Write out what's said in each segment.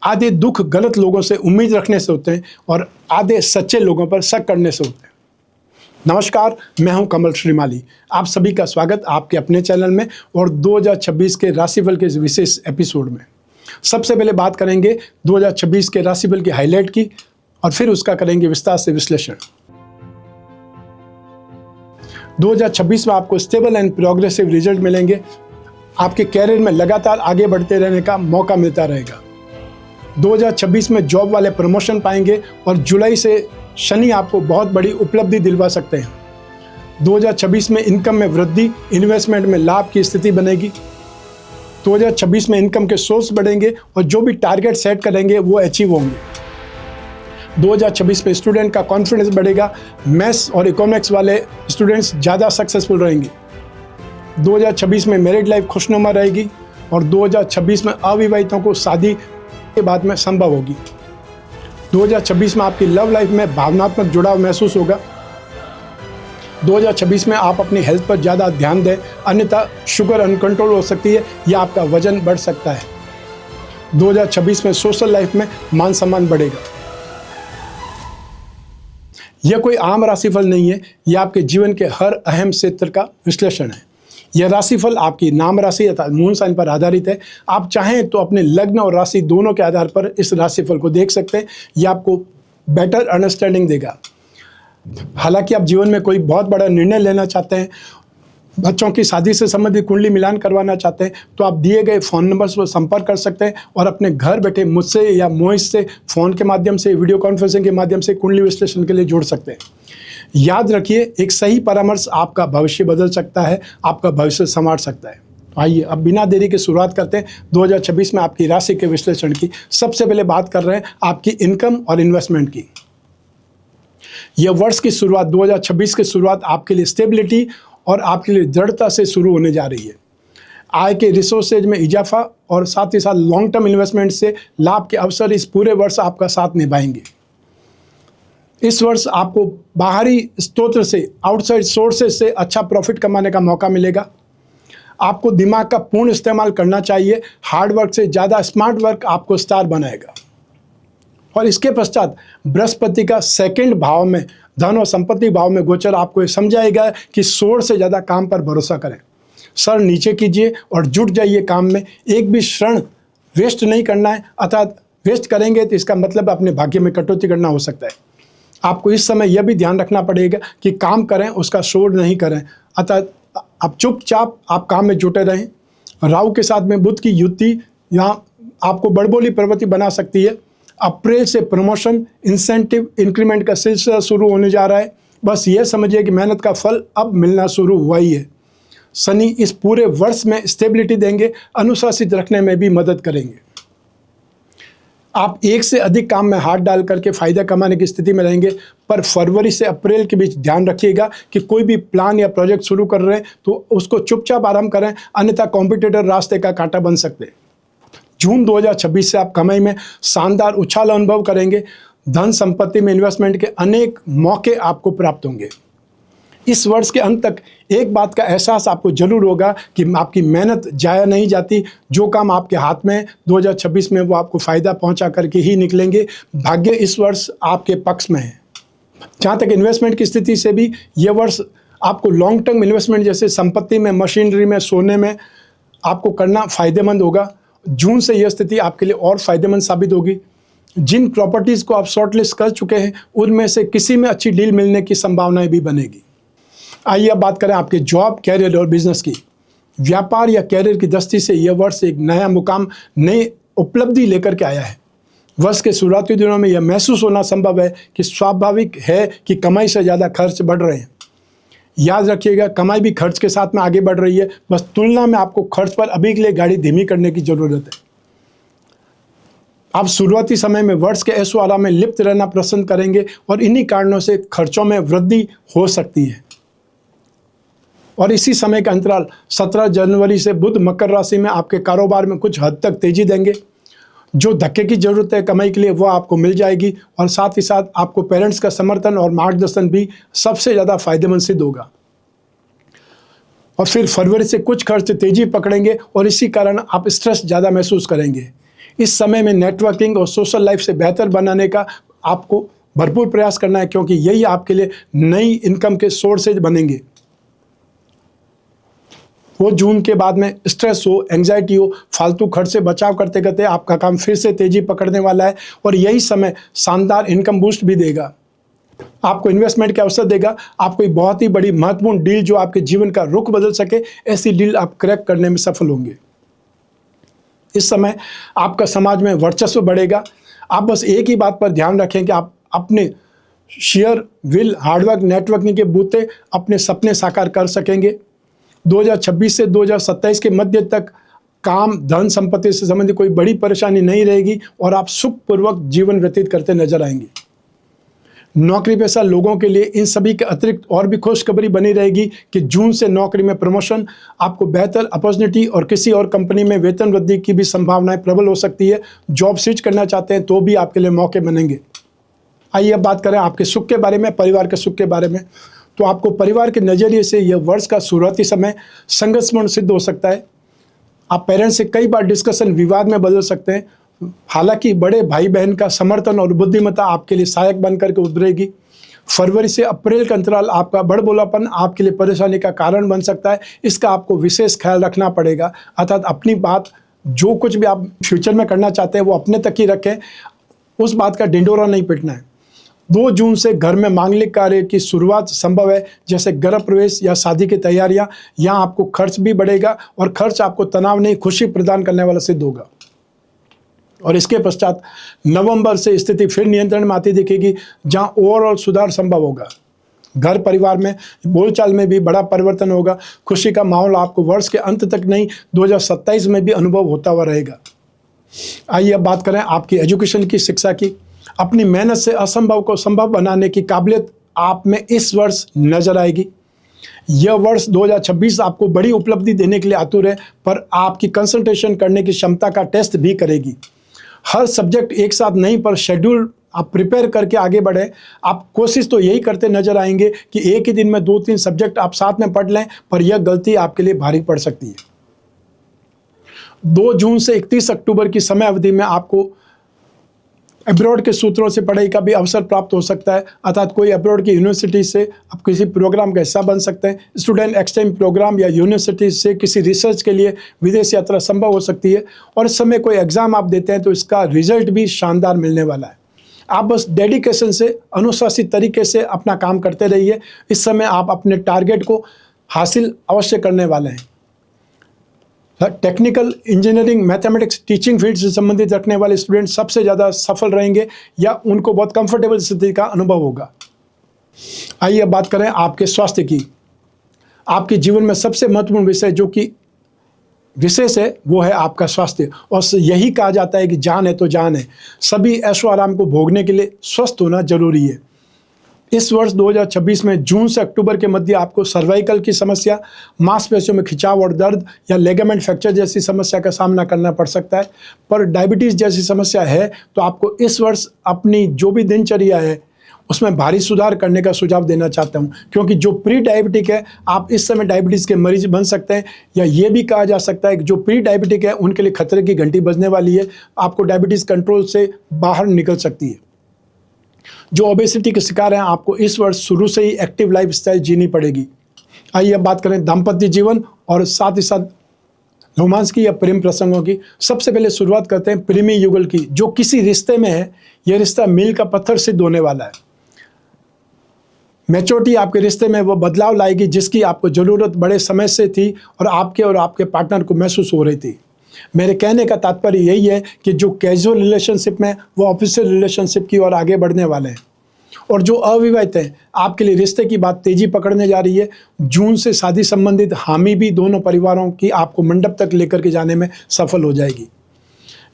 आधे दुख गलत लोगों से उम्मीद रखने से होते हैं और आधे सच्चे लोगों पर शक करने से होते हैं। नमस्कार, मैं हूं कमल श्रीमाली। आप सभी का स्वागत आपके अपने चैनल में और 2026 के राशिफल के विशेष एपिसोड में। सबसे पहले बात करेंगे 2026 के राशिफल की हाईलाइट की और फिर उसका करेंगे विस्तार से विश्लेषण। 2026 में आपको स्टेबल एंड प्रोग्रेसिव रिजल्ट मिलेंगे। आपके कैरियर में लगातार आगे बढ़ते रहने का मौका मिलता रहेगा। 2026 में जॉब वाले प्रमोशन पाएंगे और जुलाई से शनि आपको बहुत बड़ी उपलब्धि दिलवा सकते हैं। 2026 में इनकम में वृद्धि, इन्वेस्टमेंट में लाभ की स्थिति बनेगी। 2026 में इनकम के सोर्स बढ़ेंगे और जो भी टारगेट सेट करेंगे वो अचीव होंगे। 2026 में स्टूडेंट का कॉन्फिडेंस बढ़ेगा। मैथ्स और इकोनॉमिक्स वाले स्टूडेंट्स ज़्यादा सक्सेसफुल रहेंगे। 2026 में मैरिड लाइफ खुशनुमा रहेगी और 2026 में अविवाहितों को शादी के बाद में संभव होगी। 2026 में आपकी लव लाइफ में भावनात्मक जुड़ाव महसूस होगा। 2026 में आप अपनी हेल्थ पर ज़्यादा ध्यान दें, अन्यथा शुगर अनकंट्रोल हो सकती है या आपका वजन बढ़ सकता है। 2026 में सोशल लाइफ में मान सम्मान बढ़ेगा। यह कोई आम राशिफल नहीं है, यह आपके जीवन के हर अहम क्षेत्र का विश्लेषण है। यह राशिफल आपकी नाम राशि अर्थात मून साइन पर आधारित है। आप चाहें तो अपने लग्न और राशि दोनों के आधार पर इस राशिफल को देख सकते हैं। यह आपको बेटर अंडरस्टैंडिंग देगा। हालांकि आप जीवन में कोई बहुत बड़ा निर्णय लेना चाहते हैं, बच्चों की शादी से संबंधित कुंडली मिलान करवाना चाहते हैं, तो आप दिए गए फ़ोन नंबर्स पर संपर्क कर सकते हैं और अपने घर बैठे मुझसे या मोहित से फ़ोन के माध्यम से, वीडियो कॉन्फ्रेंसिंग के माध्यम से कुंडली विश्लेषण के लिए जुड़ सकते हैं। याद रखिए, एक सही परामर्श आपका भविष्य बदल सकता है, आपका भविष्य संवार सकता है। आइए अब बिना देरी के शुरुआत करते हैं 2026 में आपकी राशि के विश्लेषण की। सबसे पहले बात कर रहे हैं आपकी इनकम और इन्वेस्टमेंट की। यह वर्ष की शुरुआत 2026 की शुरुआत आपके लिए स्टेबिलिटी और आपके लिए दृढ़ता से शुरू होने जा रही है। आय के रिसोर्सेज में इजाफा और साथ ही साथ लॉन्ग टर्म इन्वेस्टमेंट से लाभ के अवसर इस पूरे वर्ष आपका साथ निभाएंगे। इस वर्ष आपको बाहरी स्रोत से, आउटसाइड सोर्सेज से अच्छा प्रॉफिट कमाने का मौका मिलेगा। आपको दिमाग का पूर्ण इस्तेमाल करना चाहिए। हार्ड वर्क से ज़्यादा स्मार्ट वर्क आपको स्टार बनाएगा। और इसके पश्चात बृहस्पति का सेकंड भाव में, धन और संपत्ति भाव में गोचर आपको ये समझाएगा कि शोर से ज़्यादा काम पर भरोसा करें। सर नीचे कीजिए और जुट जाइए काम में। एक भी क्षण वेस्ट नहीं करना है, अर्थात वेस्ट करेंगे तो इसका मतलब अपने भाग्य में कटौती करना हो सकता है। आपको इस समय यह भी ध्यान रखना पड़ेगा कि काम करें, उसका शोर नहीं करें, अर्थात आप चुपचाप आप काम में जुटे रहें। राहु के साथ में बुध की युति यहाँ आपको बड़बोली प्रवृत्ति बना सकती है। अप्रैल से प्रमोशन, इंसेंटिव, इंक्रीमेंट का सिलसिला शुरू होने जा रहा है। बस ये समझिए कि मेहनत का फल अब मिलना शुरू हुआ ही है। शनि इस पूरे वर्ष में स्टेबिलिटी देंगे, अनुशासित रखने में भी मदद करेंगे। आप एक से अधिक काम में हाथ डाल करके फायदा कमाने की स्थिति में रहेंगे, पर फरवरी से अप्रैल के बीच ध्यान रखिएगा कि कोई भी प्लान या प्रोजेक्ट शुरू कर रहे हैं तो उसको चुपचाप आराम करें, अन्यथा कॉम्पिटिटर रास्ते का कांटा बन सकते हैं। जून 2026 से आप कमाई में शानदार उछाल अनुभव करेंगे। धन संपत्ति में इन्वेस्टमेंट के अनेक मौके आपको प्राप्त होंगे। इस वर्ष के अंत तक एक बात का एहसास आपको जरूर होगा कि आपकी मेहनत जाया नहीं जाती। जो काम आपके हाथ में 2026 में वो आपको फ़ायदा पहुंचा करके ही निकलेंगे। भाग्य इस वर्ष आपके पक्ष में है। जहाँ तक इन्वेस्टमेंट की स्थिति से भी ये वर्ष आपको लॉन्ग टर्म इन्वेस्टमेंट जैसे संपत्ति में, मशीनरी में, सोने में आपको करना फ़ायदेमंद होगा। जून से यह स्थिति आपके लिए और फ़ायदेमंद साबित होगी। जिन प्रॉपर्टीज़ को आप शॉर्टलिस्ट कर चुके हैं उनमें से किसी में अच्छी डील मिलने की संभावनाएं भी बनेगी। आइए अब बात करें आपके जॉब, कैरियर और बिजनेस की। व्यापार या कैरियर की दृष्टि से यह वर्ष एक नया मुकाम, नई उपलब्धि लेकर के आया है। वर्ष के शुरुआती दिनों में यह महसूस होना संभव है कि स्वाभाविक है कि कमाई से ज़्यादा खर्च बढ़ रहे हैं। याद रखिएगा, कमाई भी खर्च के साथ में आगे बढ़ रही है, बस तुलना में आपको खर्च पर अभी के लिए गाड़ी धीमी करने की ज़रूरत है। आप शुरुआती समय में वर्ष के ऐशो आराम में लिप्त रहना पसंद करेंगे और इन्हीं कारणों से खर्चों में वृद्धि हो सकती है। और इसी समय का अंतराल 17 जनवरी से बुध मकर राशि में आपके कारोबार में कुछ हद तक तेजी देंगे। जो धक्के की जरूरत है कमाई के लिए वो आपको मिल जाएगी और साथ ही साथ आपको पेरेंट्स का समर्थन और मार्गदर्शन भी सबसे ज़्यादा फायदेमंद सिद्ध होगा। और फिर फरवरी से कुछ खर्च तेजी पकड़ेंगे और इसी कारण आप स्ट्रेस ज़्यादा महसूस करेंगे। इस समय में नेटवर्किंग और सोशल लाइफ से बेहतर बनाने का आपको भरपूर प्रयास करना है, क्योंकि यही आपके लिए नई इनकम के सोर्सेज बनेंगे। वो जून के बाद में स्ट्रेस हो, एंजाइटी हो, फालतू खर्च से बचाव करते करते आपका काम फिर से तेजी पकड़ने वाला है, और यही समय शानदार इनकम बूस्ट भी देगा, आपको इन्वेस्टमेंट के अवसर देगा। आप कोई बहुत ही बड़ी महत्वपूर्ण डील जो आपके जीवन का रुख बदल सके, ऐसी डील आप क्रैक करने में सफल होंगे। इस समय आपका समाज में वर्चस्व बढ़ेगा। आप बस एक ही बात पर ध्यान रखें कि आप अपने शेयर, विल, हार्डवर्क, नेटवर्किंग के बूते अपने सपने साकार कर सकेंगे। 2026 से 2027 के मध्य तक काम, धन, संपत्ति से संबंधित कोई बड़ी परेशानी नहीं रहेगी और आप सुखपूर्वक जीवन व्यतीत करते नजर आएंगे। नौकरी पेशा लोगों के लिए इन सभी के अतिरिक्त और भी खुशखबरी बनी रहेगी कि जून से नौकरी में प्रमोशन, आपको बेहतर अपॉर्चुनिटी और किसी और कंपनी में वेतन वृद्धि की भी संभावनाएं प्रबल हो सकती है। जॉब स्विच करना चाहते हैं तो भी आपके लिए मौके बनेंगे। आइए अब बात करें आपके सुख के बारे में, परिवार के सुख के बारे में। तो आपको परिवार के नज़रिए से यह वर्ष का शुरुआती समय संघर्षपूर्ण सिद्ध हो सकता है। आप पेरेंट्स से कई बार डिस्कशन विवाद में बदल सकते हैं। हालांकि बड़े भाई बहन का समर्थन और बुद्धिमत्ता आपके लिए सहायक बनकर के उभरेगी। फरवरी से अप्रैल का अंतराल आपका बड़बोलापन आपके लिए परेशानी का कारण बन सकता है। इसका आपको विशेष ख्याल रखना पड़ेगा। अर्थात अपनी बात, जो कुछ भी आप फ्यूचर में करना चाहते हैं वो अपने तक ही रखें, उस बात का ढिंढोरा नहीं पिटना है। 2 जून से घर में मांगलिक कार्य की शुरुआत संभव है, जैसे गृह प्रवेश या शादी की तैयारियां। यहाँ आपको खर्च भी बढ़ेगा और खर्च आपको तनाव नहीं, खुशी प्रदान करने वाला सिद्ध होगा। और इसके पश्चात नवंबर से स्थिति फिर नियंत्रण में आती दिखेगी, जहां ओवरऑल सुधार संभव होगा। घर परिवार में बोलचाल में भी बड़ा परिवर्तन होगा। खुशी का माहौल आपको वर्ष के अंत तक नहीं, 2027 में भी अनुभव होता हुआ रहेगा। आइए अब बात करें आपकी एजुकेशन की, शिक्षा की। अपनी मेहनत से असंभव को संभव बनाने की काबिलियत आप में इस वर्ष नजर आएगी। यह वर्ष 2026 आपको बड़ी उपलब्धि देने के लिए आतुर है, पर आपकी कंसंट्रेशन करने की क्षमता का टेस्ट भी करेगी। हर सब्जेक्ट एक साथ नहीं, पर शेड्यूल आप प्रिपेयर करके आगे बढ़े। आप कोशिश तो यही करते नजर आएंगे कि एक ही दिन में 2-3 सब्जेक्ट आप साथ में पढ़ लें, पर यह गलती आपके लिए भारी पड़ सकती है। 2 जून से 31 अक्टूबर की समय अवधि में आपको अब्रॉड के सूत्रों से पढ़ाई का भी अवसर प्राप्त हो सकता है। अर्थात कोई अब्रॉड की यूनिवर्सिटी से आप किसी प्रोग्राम का हिस्सा बन सकते हैं। स्टूडेंट एक्सचेंज प्रोग्राम या यूनिवर्सिटी से किसी रिसर्च के लिए विदेश यात्रा संभव हो सकती है। और इस समय कोई एग्जाम आप देते हैं तो इसका रिजल्ट भी शानदार मिलने वाला है। आप बस डेडिकेशन से, अनुशासित तरीके से अपना काम करते रहिए। इस समय आप अपने टारगेट को हासिल अवश्य करने वाले हैं। Technical, engineering, mathematics, teaching field से संबंधित रखने वाले स्टूडेंट सबसे ज़्यादा सफल रहेंगे या उनको बहुत कंफर्टेबल स्थिति का अनुभव होगा। आइए अब बात करें आपके स्वास्थ्य की। आपके जीवन में सबसे महत्वपूर्ण विषय जो कि विशेष है वो है आपका स्वास्थ्य। और यही कहा जाता है कि जान है तो जान है। सभी ऐशो आराम को भोगने के लिए स्वस्थ होना जरूरी है। इस वर्ष 2026 में जून से अक्टूबर के मध्य आपको सर्वाइकल की समस्या, मांसपेशियों में खिंचाव और दर्द या लेगामेंट फ्रैक्चर जैसी समस्या का सामना करना पड़ सकता है। पर डायबिटीज़ जैसी समस्या है तो आपको इस वर्ष अपनी जो भी दिनचर्या है उसमें भारी सुधार करने का सुझाव देना चाहता हूं, क्योंकि जो प्री डायबिटिक है आप इस समय डायबिटीज़ के मरीज बन सकते हैं। या ये भी कहा जा सकता है कि जो प्री डायबिटिक है उनके लिए खतरे की घंटी बजने वाली है। आपको डायबिटीज़ कंट्रोल से बाहर निकल सकती है। जो ओबेसिटी के शिकार हैं आपको इस वर्ष शुरू से ही एक्टिव लाइफस्टाइल जीनी पड़ेगी। आइए अब बात करें दाम्पत्य जीवन और साथ ही साथ रोमांस की या प्रेम प्रसंगों की। सबसे पहले शुरुआत करते हैं प्रेमी युगल की। जो किसी रिश्ते में है यह रिश्ता मील का पत्थर सिद्ध होने वाला है। मैच्योरिटी आपके रिश्ते में वो बदलाव लाएगी जिसकी आपको ज़रूरत बड़े समय से थी और आपके पार्टनर को महसूस हो रही थी। मेरे कहने का तात्पर्य यही है कि जो कैजुअल रिलेशनशिप में वो ऑफिशियल रिलेशनशिप की ओर आगे बढ़ने वाले हैं। और जो अविवाहित हैं आपके लिए रिश्ते की बात तेजी पकड़ने जा रही है। जून से शादी संबंधित हामी भी दोनों परिवारों की आपको मंडप तक लेकर के जाने में सफल हो जाएगी।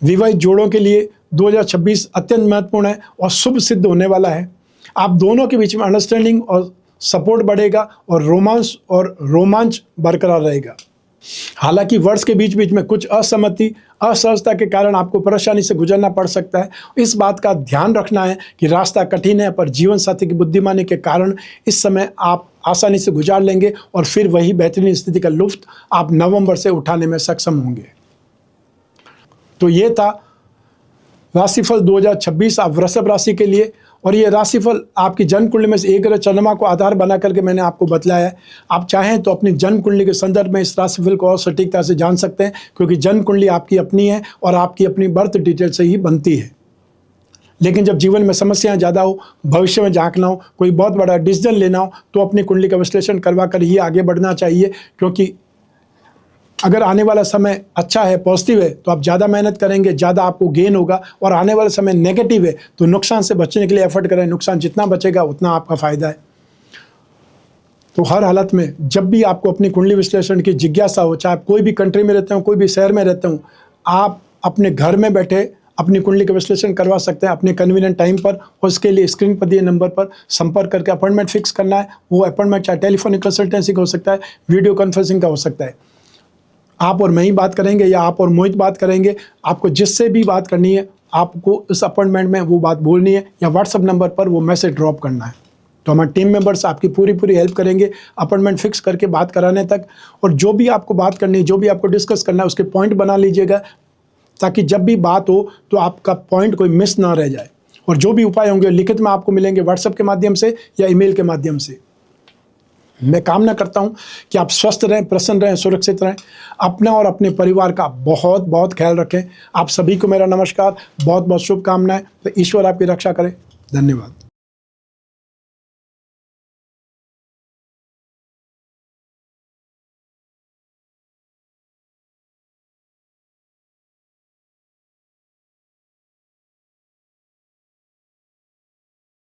विवाहित जोड़ों के लिए 2026 अत्यंत महत्वपूर्ण है और शुभ सिद्ध होने वाला है। आप दोनों के बीच में अंडरस्टैंडिंग और सपोर्ट बढ़ेगा और रोमांच बरकरार रहेगा। हालांकि वर्ष के बीच बीच में कुछ असहमति, असहजता के कारण आपको परेशानी से गुजरना पड़ सकता है। इस बात का ध्यान रखना है कि रास्ता कठिन है, पर जीवन साथी की बुद्धिमानी के कारण इस समय आप आसानी से गुजार लेंगे और फिर वही बेहतरीन स्थिति का लुत्फ आप नवंबर से उठाने में सक्षम होंगे। तो ये था राशिफल 2026 आप वृषभ राशि के लिए, और ये राशिफल आपकी जन्म कुंडली में से एक ग्रह चंद्रमा को आधार बना करके मैंने आपको बतलाया है। आप चाहें तो अपनी जन्म कुंडली के संदर्भ में इस राशिफल को और सटीकता से जान सकते हैं, क्योंकि जन्म कुंडली आपकी अपनी है और आपकी अपनी बर्थ डिटेल से ही बनती है। लेकिन जब जीवन में समस्याएं ज़्यादा हो, भविष्य में झांकना हो, कोई बहुत बड़ा डिसीजन लेना हो, तो अपनी कुंडली का विश्लेषण करवा कर ही आगे बढ़ना चाहिए। क्योंकि अगर आने वाला समय अच्छा है, पॉजिटिव है, तो आप ज़्यादा मेहनत करेंगे, ज़्यादा आपको गेन होगा, और आने वाला समय नेगेटिव है तो नुकसान से बचने के लिए एफर्ट करें। नुकसान जितना बचेगा उतना आपका फ़ायदा है। तो हर हालत में जब भी आपको अपनी कुंडली विश्लेषण की जिज्ञासा हो, चाहे आप कोई भी कंट्री में रहते हो, कोई भी शहर में रहते हो, आप अपने घर में बैठे अपनी कुंडली का विश्लेषण करवा सकते हैं अपने कन्वीनियंट टाइम पर। और उसके लिए स्क्रीन पर दिए नंबर पर संपर्क करके अपॉइंटमेंट फिक्स करना है। वो अपॉइंटमेंट चाहे टेलीफोनिक कंसल्टेंसी का हो सकता है, वीडियो कॉन्फ्रेंसिंग का हो सकता है। आप और मैं ही बात करेंगे या आप और मोहित बात करेंगे, आपको जिससे भी बात करनी है आपको इस अपॉइंटमेंट में वो बात बोलनी है या व्हाट्सएप नंबर पर वो मैसेज ड्रॉप करना है। तो हमारे टीम मेंबर्स आपकी पूरी हेल्प करेंगे अपॉइंटमेंट फिक्स करके बात कराने तक। और जो भी आपको बात करनी है, जो भी आपको डिस्कस करना है, उसके पॉइंट बना लीजिएगा, ताकि जब भी बात हो तो आपका पॉइंट कोई मिस ना रह जाए। और जो भी उपाय होंगे लिखित में आपको मिलेंगे व्हाट्सएप के माध्यम से या ईमेल के माध्यम से। मैं कामना करता हूं कि आप स्वस्थ रहें, प्रसन्न रहें, सुरक्षित रहें, अपना और अपने परिवार का बहुत बहुत ख्याल रखें। आप सभी को मेरा नमस्कार, बहुत बहुत शुभकामनाएं। तो ईश्वर आपकी रक्षा करे। धन्यवाद।